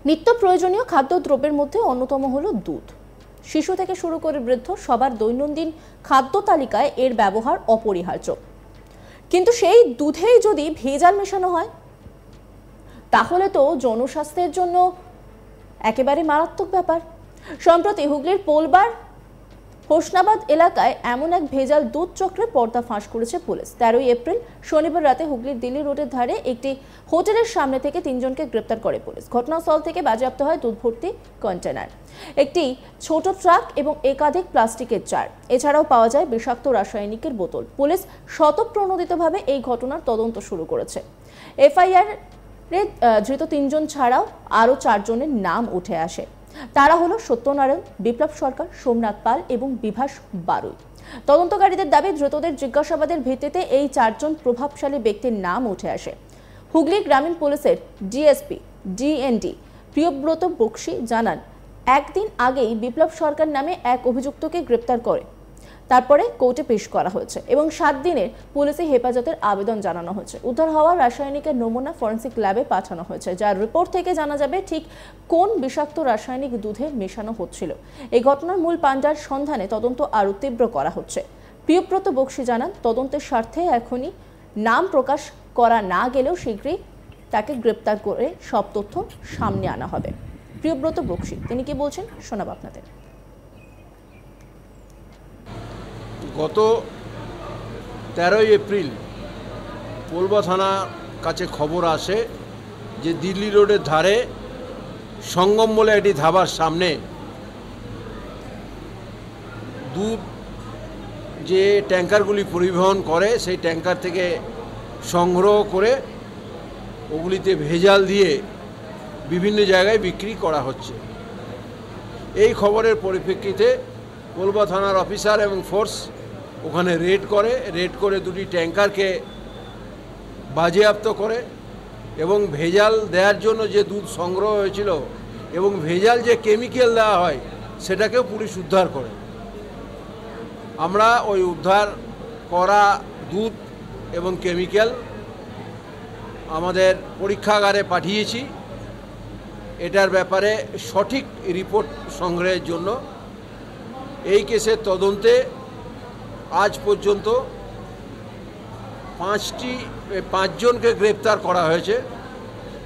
নিত্য প্রয়োজনীয় খাদ্যদ্রব্যের মধ্যে অন্যতম হলো দুধ। শিশু থেকে শুরু করে বৃদ্ধ সবার দৈনন্দিন খাদ্য তালিকায় এর ব্যবহার অপরিহার্য। কিন্তু সেই দুধেই যদি ভেজাল মেশানো হয় তাহলে তো জনস্বাস্থ্যের জন্য একেবারে মারাত্মক ব্যাপার। সম্প্রতি হুগলির পোলবার হোসনাবাদ এলাকায় এমন এক ভেজাল দুধ চক্রে পর্দা ফাঁস করেছে পুলিশ। 13 এপ্রিল শনিবার রাতে হুগলির দিল্লি রোডের ধারে একটি হোটেলের সামনে থেকে 3 জনকে গ্রেপ্তার করে পুলিশ। ঘটনাস্থল থেকে বাজেয়াপ্ত হয় দুধ ভর্তি কন্টেনার, একটি ছোট ট্রাক এবং একাধিক প্লাস্টিকের জার। এছাড়াও পাওয়া যায় বিষাক্ত রাসায়নিকের বোতল। পুলিশ স্বতঃপ্রণোদিতভাবে এই ঘটনার তদন্ত শুরু করেছে। এফআইআর ধৃত 3 জন ছাড়াও আরও 4 জনের নাম উঠে আসে। তারা হলো সত্যনারায়ণ, বিপ্লব সরকার, সোমনাথ পাল এবং বিভাস বারুই। তদন্তকারীদের দাবি, ধৃতদের জিজ্ঞাসাবাদের ভিত্তিতে এই 4 জন প্রভাবশালী ব্যক্তির নাম উঠে আসে। হুগলি গ্রামীণ পুলিশের ডিএসপি ডিএনডি প্রিয়ব্রত বক্সি জানান, একদিন আগেই বিপ্লব সরকার নামে এক অভিযুক্তকে গ্রেপ্তার করে তারপরে কোর্টে পেশ করা হয়েছে এবং 7 দিনের পুলিশি হেফাজতের আবেদন জানানো হয়েছে। উদ্ধার হওয়া রাসায়নিকের নমুনা ফরেন্সিক ল্যাবে পাঠানো হয়েছে, যার রিপোর্ট থেকে জানা যাবে ঠিক কোন বিষাক্ত রাসায়নিক দুধে মেশানো হচ্ছিল। এই ঘটনার মূল পাণ্ডার সন্ধানে তদন্ত আরও তীব্র করা হচ্ছে। প্রিয়ব্রত বক্সি জানান, তদন্তের স্বার্থে এখনই নাম প্রকাশ করা না গেলেও শীঘ্রই তাকে গ্রেপ্তার করে সব তথ্য সামনে আনা হবে। প্রিয়ব্রত বক্সি তিনি কি বলছেন শোনাব আপনাদের। গত 13 এপ্রিল পোলবা থানার কাছে খবর আসে যে দিল্লি রোডের ধারে সঙ্গম বলে একটি ধাবার সামনে দুধ যে ট্যাঙ্কারগুলি পরিবহন করে সেই ট্যাঙ্কার থেকে সংগ্রহ করে ওগুলিতে ভেজাল দিয়ে বিভিন্ন জায়গায় বিক্রি করা হচ্ছে। এই খবরের পরিপ্রেক্ষিতে পোলবা থানার অফিসার এবং ফোর্স ওখানে রেড করে 2টি ট্যাঙ্কারকে বাজেয়াপ্ত করে এবং ভেজাল দেওয়ার জন্য যে দুধ সংগ্রহ হয়েছিল এবং ভেজাল যে কেমিক্যাল দেওয়া হয় সেটাকেও পুলিশ উদ্ধার করে। আমরা ওই উদ্ধার করা দুধ এবং কেমিক্যাল আমাদের পরীক্ষাগারে পাঠিয়েছি এটার ব্যাপারে সঠিক রিপোর্ট সংগ্রহের জন্য। এই কেসের তদন্তে আজ পর্যন্ত 5 জনকে গ্রেপ্তার করা হয়েছে।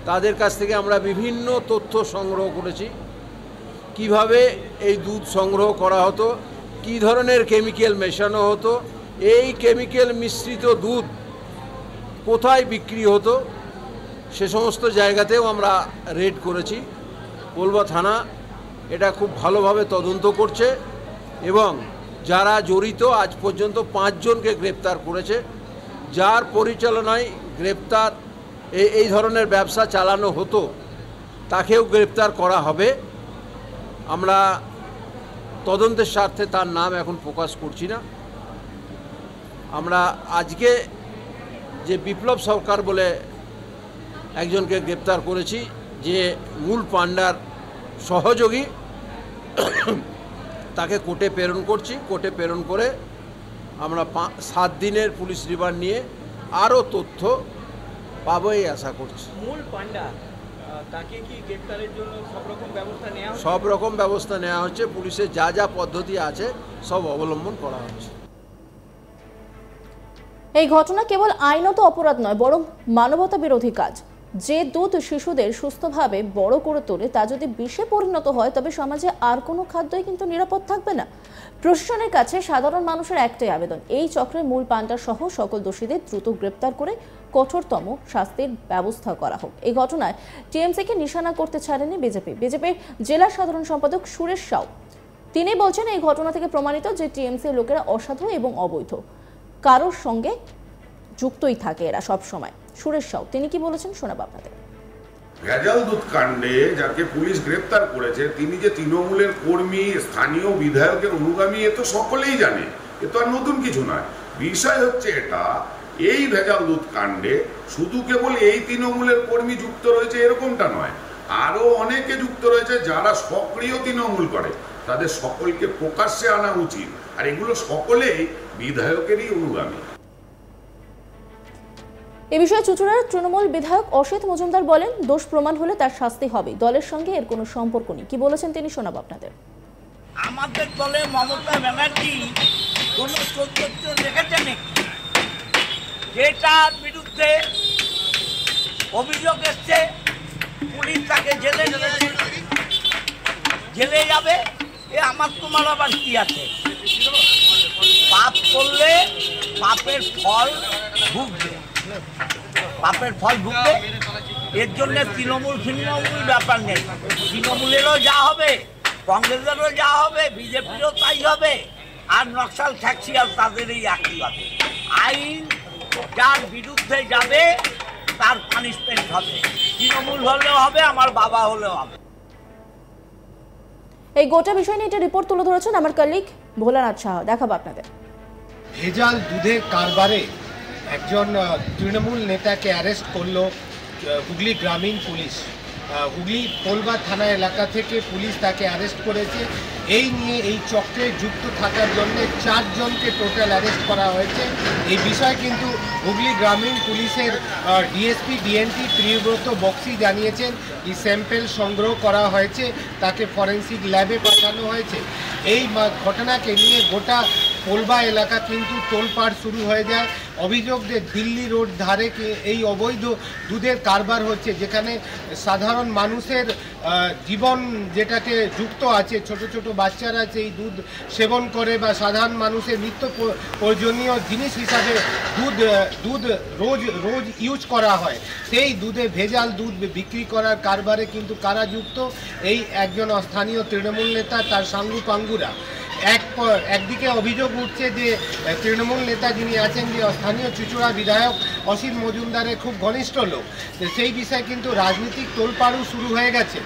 তাদের কাছ থেকে আমরা বিভিন্ন তথ্য সংগ্রহ করেছি, কিভাবে এই দুধ সংগ্রহ করা হতো, কী ধরনের কেমিক্যাল মেশানো হতো, এই কেমিক্যাল মিশ্রিত দুধ কোথায় বিক্রি হতো, সে সমস্ত জায়গাতেও আমরা রেড করেছি। পোলবা থানা এটা খুব ভালোভাবে তদন্ত করছে এবং যারা জড়িত আজ পর্যন্ত 5 জনকে গ্রেপ্তার করেছে, যার পরিচালনায় গ্রেপ্তার এই ধরনের ব্যবসা চালানো হতো তাকেও গ্রেপ্তার করা হবে। আমরা তদন্তের স্বার্থে তার নাম এখন প্রকাশ করছি না। আমরা আজকে যে বিপ্লব সরকার বলে একজনকে গ্রেপ্তার করেছি, যে মূল পাণ্ডার সহযোগী, তাকে কোর্টে প্রেরণ করছি। কোর্টে প্রেরণ করে আমরা 7 দিনের পুলিশ রিমান্ড নিয়ে আরও তথ্য পাবো এই আশা করছি। মূল পাণ্ডা তাকে কি গ্রেপ্তারের জন্য সব রকম ব্যবস্থা নেওয়া হচ্ছে। পুলিশের যা যা পদ্ধতি আছে সব অবলম্বন করা হচ্ছে। এই ঘটনা কেবল আইনত অপরাধ নয়, বরং মানবতা বিরোধী কাজ। যে দুধ শিশুদের সুস্থভাবে বড় করে তোলে তা যদি বিষে পরিণত হয় তবে সমাজে আর কোনো খাদ্যই কিন্তু নিরাপদ থাকবে না। প্রশাসনের কাছে সাধারণ মানুষের একটাই আবেদন, এই চক্রের মূল পাণ্ডা সহ সকল দোষীদের দ্রুত গ্রেপ্তার করে কঠোরতম শাস্তির ব্যবস্থা করা হোক। এই ঘটনায় টিএমসিকে নিশানা করতে ছাড়েনি বিজেপির জেলা সাধারণ সম্পাদক সুরেশ সাউ। তিনি বলছেন, এই ঘটনা থেকে প্রমাণিত যে টিএমসির লোকেরা অসাধু এবং অবৈধ, কারোর সঙ্গে যুক্তই থাকে এরা সব সময়। সুরেশ সাউ তিনি কি বলেছেন শোনাব আপনাদের। ভেজাল দুধ কাণ্ডে যাকে পুলিশ গ্রেপ্তার করেছে তিনি যে তৃণমূলের কর্মী, স্থানীয় বিধায়কের অনুগামী, এ তো সকলেই জানে, এ তো আর নতুন কিছু নয়। বিষয় হচ্ছে এটা, এই ভেজাল দুধ কাণ্ডে শুধু কেবল এই তৃণমূলের কর্মী যুক্ত রয়েছে এরকমটা নয়, আরো অনেকে যুক্ত রয়েছে যারা সক্রিয় তৃণমূল করে। তাদের সকলকে প্রকাশ্যে আনা উচিত, আর এগুলো সকলেই বিধায়কেরই অনুগামী। এ বিষয়ে চুঁচুড়ার তৃণমূল বিধায়ক অসিত মজুমদার বলেন, দোষ প্রমাণ হলে তার শাস্তি হবে, দলের সঙ্গে এর কোনো সম্পর্ক নেই। কি বলেছেন তিনি শোনাবো আপনাদের। আমাদের দলে মমতা ব্যানার্জি কোন চরিত্র রেখেছেন যেটার বিরুদ্ধে অভিযোগ এসছে, পুলিশ তাকে জেলে যাবে। এ আমার তোমার আবার কি আছে? পাপ করলে পাপের ফল ভুগবে, এর জন্য তৃণমূল ব্যাপার নেই। তৃণমূলেরও যা হবে, কংগ্রেসেরও যা হবে, বিজেপিরও তাই হবে, আর নকশাল ঠ্যাক্সিয়াল তাদেরই একই হবে। আইন যার বিরুদ্ধে যাবে তার পানিশমেন্ট হবে। তৃণমূল হলেও হবে, আমার বাবা হলেও হবে। এই গোটা বিষয় নিয়ে একটা রিপোর্ট তুলে ধরেছেন আমার কলিগ ভোলানাথ সাহা, দেখাবো আপনাদের। ভেজাল দুধের কারবারে একজন তৃণমূল নেতাকে অ্যারেস্ট করলো হুগলি গ্রামীণ পুলিশ। হুগলি পোলবা থানা এলাকা থেকে পুলিশ তাকে অ্যারেস্ট করেছে। এই নিয়ে এই চক্রে যুক্ত থাকার জন্য 4 জনকে টোটাল অ্যারেস্ট করা হয়েছে। এই বিষয়ে কিন্তু হুগলি গ্রামীণ পুলিশের ডিএসপি ডিএনটি প্রিয়ব্রত বক্সি জানিয়েছেন এই স্যাম্পেল সংগ্রহ করা হয়েছে, তাকে ফরেন্সিক ল্যাবে পাঠানো হয়েছে। এই ঘটনাকে নিয়ে গোটা পোলবা এলাকা কিন্তু তোলপাড় শুরু হয়ে যায়। অভিযোগ যে দিল্লি রোড ধারে এই অবৈধ দুধের কারবার হচ্ছে, যেখানে সাধারণ মানুষের জীবন যেটাকে যুক্ত আছে, ছোট ছোট বাচ্চারা সেই দুধ সেবন করে বা সাধারণ মানুষের নিত্য প্রয়োজনীয় জিনিস হিসাবে দুধ রোজ ইউজ করা হয়। সেই দুধে ভেজাল দুধ বিক্রি করার কারবারে কিন্তু কারা যুক্ত? এই একজন স্থানীয় তৃণমূল নেতা, তার সাঙ্গু পাঙ্গুরা। একদিকে অভিযোগ উঠছে যে তৃণমূল নেতা যিনি আছেন, যে স্থানীয় চুঁচুড়া বিধায়ক অসিত মজুমদারের খুব ঘনিষ্ঠ লোক, সেই বিষয়ে কিন্তু রাজনীতিক তোলপাড়ও শুরু হয়ে গেছে।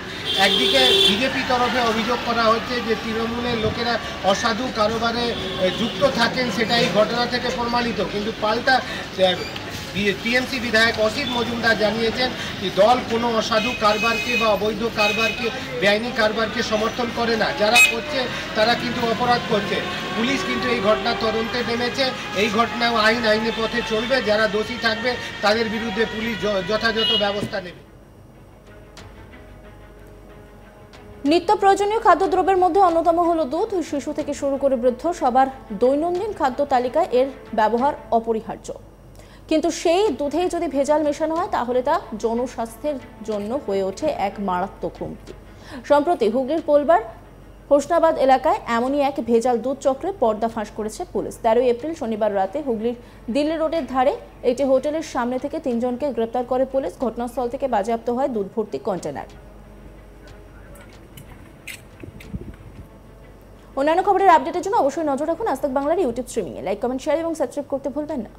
একদিকে বিজেপি তরফে অভিযোগ করা হচ্ছে যে তৃণমূলের লোকেরা অসাধু কারবারে যুক্ত থাকেন, সেটা এই ঘটনা থেকে প্রমাণিত। কিন্তু পাল্টা টিএমসি বিধায়ক অসিত মজুমদার জানিয়েছেন যে দল কোনো অসাধু কারবারকে বা অবৈধ কারবারকে, বেআইনি কারবারকে সমর্থন করে না। যারা করছে তারা কিন্তু অপরাধ করছে। পুলিশ কিন্তু এই ঘটনা তদন্তে নেমেছে। এই ঘটনাও আইনের পথে চলবে। যারা দোষী থাকবে তাদের বিরুদ্ধে পুলিশ যথাযথ ব্যবস্থা নেবে। নিত্য প্রয়োজনীয় খাদ্যদ্রব্যের মধ্যে অন্যতম হলো দুধ। শিশু থেকে শুরু করে বৃদ্ধ সবার দৈনন্দিন খাদ্য তালিকায় এর ব্যবহার অপরিহার্য। কিন্তু সেই দুধেই যদি ভেজাল মেশানো হয় তাহলে তা জনস্বাস্থ্যের জন্য হয়ে ওঠে এক মারাত্মক হুমকি। সম্প্রতি হুগলির পোলবার হোসনাবাদ এলাকায় এমনই এক ভেজাল দুধ চক্রে পর্দা ফাঁস করেছে পুলিশ। 13 এপ্রিল শনিবার রাতে হুগলির দিল্লি রোডের ধারে একটি হোটেলের সামনে থেকে 3 জনকে গ্রেপ্তার করে পুলিশ। ঘটনাস্থল থেকে বাজেয়াপ্ত হয় দুধ ভর্তি কন্টেনার। অন্যান্য খবরের আপডেটের জন্য অবশ্যই নজর রাখুন আজ তাক বাংলার ইউটিউব স্ট্রিমিংয়ে। লাইক, কমেন্ট, শেয়ার এবং সাবস্ক্রাইব করতে ভুলবেন না।